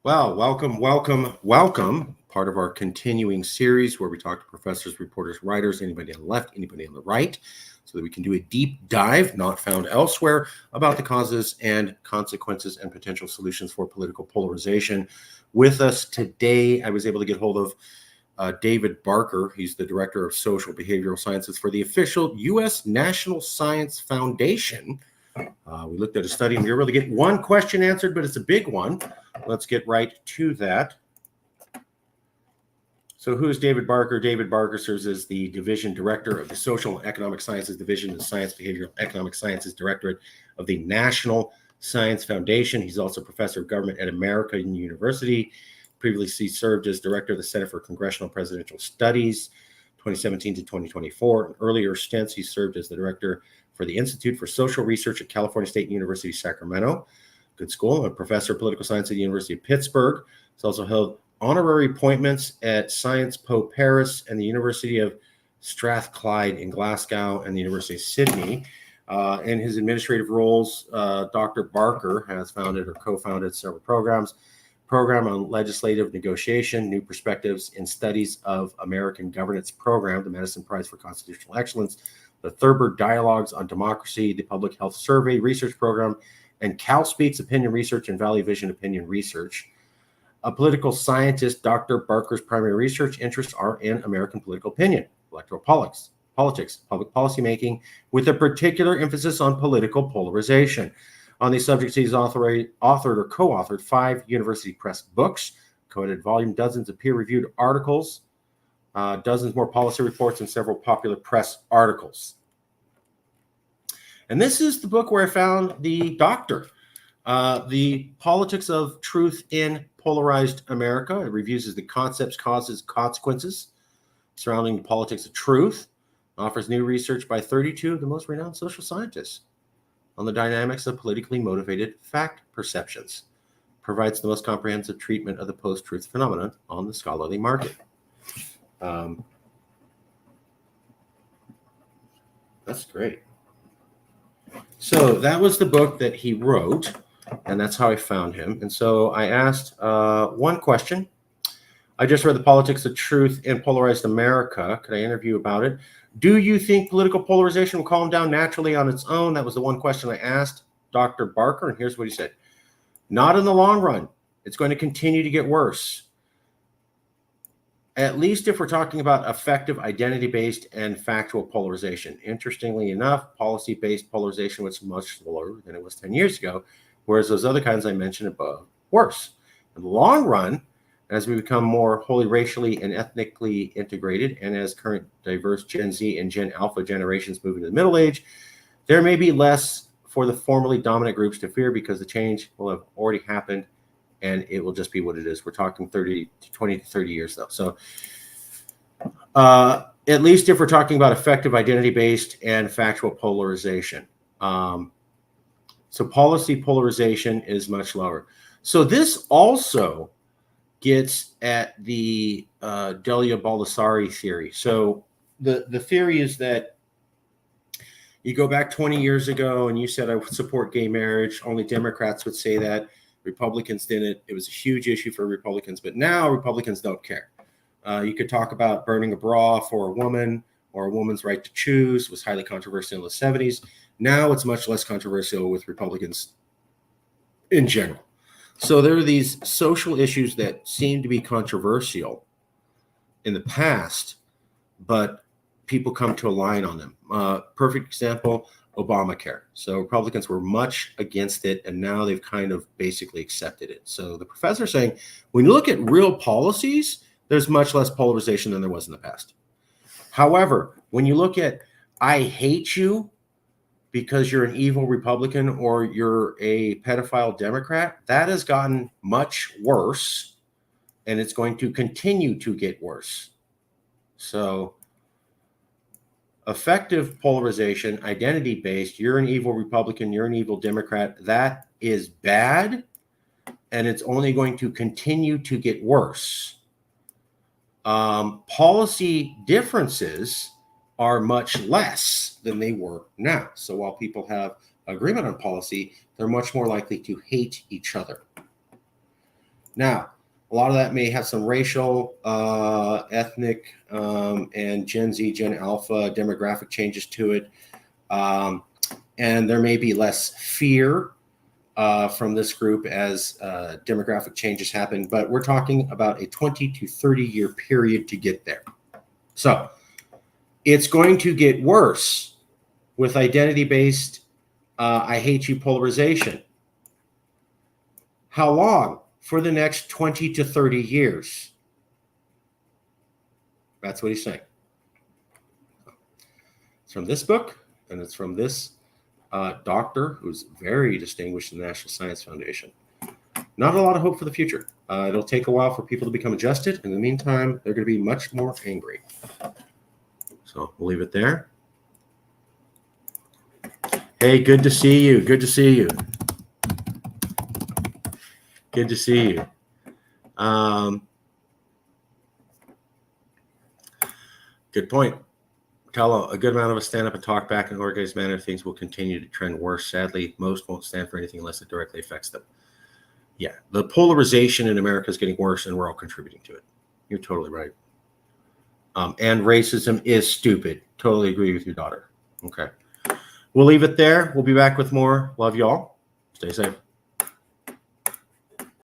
Well, welcome. Part of our continuing series where we talk to professors, reporters, writers, anybody on the left, anybody on the right, so that we can do a deep dive, not found elsewhere, about the causes and consequences and potential solutions for political polarization. With us today, I was able to get hold of David Barker. He's the director of social behavioral sciences for the official U.S. National Science Foundation. We looked at a study and we were able to get one question answered, but it's a big one. Let's get right to that. So who is David Barker? David Barker serves as the division director of the Social and Economic Sciences Division of the Science Behavioral Economic Sciences Directorate of the National Science Foundation. He's also professor of government at American University. Previously served as director of the Center for Congressional and Presidential Studies, 2017 to 2024. In earlier stints, he served as the director for the Institute for Social Research at California State University, Sacramento. Good school. A professor of political science at the University of Pittsburgh. He's also held honorary appointments at Sciences Po Paris and the University of Strathclyde in Glasgow and the University of Sydney. In his administrative roles, Dr. Barker has founded or co-founded several programs. Program on legislative negotiation, new perspectives in studies of American governance program, the Madison Prize for Constitutional Excellence, the Thurber Dialogues on Democracy, the Public Health Survey Research Program, and CalSpeak's Opinion Research and Valley Vision Opinion Research. A political scientist, Dr. Barker's primary research interests are in American political opinion, electoral politics, public policy making, with a particular emphasis on political polarization. On these subjects, he's authored or co-authored 5 university press books, co-edited volume, dozens of peer-reviewed articles, dozens more policy reports, and several popular press articles. And this is the book where I found the doctor, The Politics of Truth in Polarized America. It reviews the concepts, causes, consequences surrounding the politics of truth, offers new research by 32 of the most renowned social scientists on the dynamics of politically motivated fact perceptions, provides the most comprehensive treatment of the post-truth phenomenon on the scholarly market. That's great. So that was the book that he wrote, and that's how I found him. And so I asked one question. I just read The Politics of Truth in Polarized America. Could I interview about it? Do you think political polarization will calm down naturally on its own? That was the one question I asked Dr. Barker, and here's what he said. Not in the long run. It's going to continue to get worse. At least if we're talking about effective identity-based and factual polarization. Interestingly enough, policy-based polarization was much lower than it was 10 years ago, whereas those other kinds I mentioned above, worse. In the long run, as we become more wholly racially and ethnically integrated, and as current diverse Gen Z and Gen Alpha generations move into the middle age, there may be less for the formerly dominant groups to fear because the change will have already happened and it will just be what it is. We're talking 20 to 30 years though. So at least if we're talking about effective identity-based and factual polarization. So policy polarization is much lower. So this also gets at the Delia Baldessari theory. So the theory is that you go back 20 years ago and you said, I would support gay marriage. Only Democrats would say that. Republicans didn't. It was a huge issue for Republicans, but now Republicans don't care. You could talk about burning a bra for a woman or a woman's right to choose was highly controversial in the 70s. Now it's much less controversial with Republicans in general. So there are these social issues that seem to be controversial in the past, but people come to align on them. Perfect example, Obamacare. So Republicans were much against it, and now they've kind of basically accepted it. So the professor is saying, when you look at real policies, there's much less polarization than there was in the past. However, when you look at, I hate you because you're an evil Republican or you're a pedophile Democrat, that has gotten much worse, and it's going to continue to get worse. So effective polarization, identity-based, you're an evil Republican, you're an evil Democrat, that is bad, and it's only going to continue to get worse. Policy differences are much less than they were now. So while people have agreement on policy, they're much more likely to hate each other. Now, a lot of that may have some racial, ethnic, and Gen Z, Gen Alpha demographic changes to it. And there may be less fear from this group as demographic changes happen, but we're talking about a 20 to 30 year period to get there. So it's going to get worse with identity-based I hate you polarization. How long? For the next 20 to 30 years. That's what he's saying. It's from this book, and it's from this doctor who's very distinguished in the National Science Foundation. Not a lot of hope for the future. It'll take a while for people to become adjusted. In the meantime, they're going to be much more angry. So we'll leave it there. Hey, good to see you. Good to see you. Good to see you. Good point. Tello, a good amount of us stand up and talk back in an organized manner. Things will continue to trend worse. Sadly, most won't stand for anything unless it directly affects them. Yeah, the polarization in America is getting worse, and we're all contributing to it. You're totally right. And racism is stupid. Totally agree with your daughter. Okay. We'll leave it there. We'll be back with more. Love y'all. Stay safe.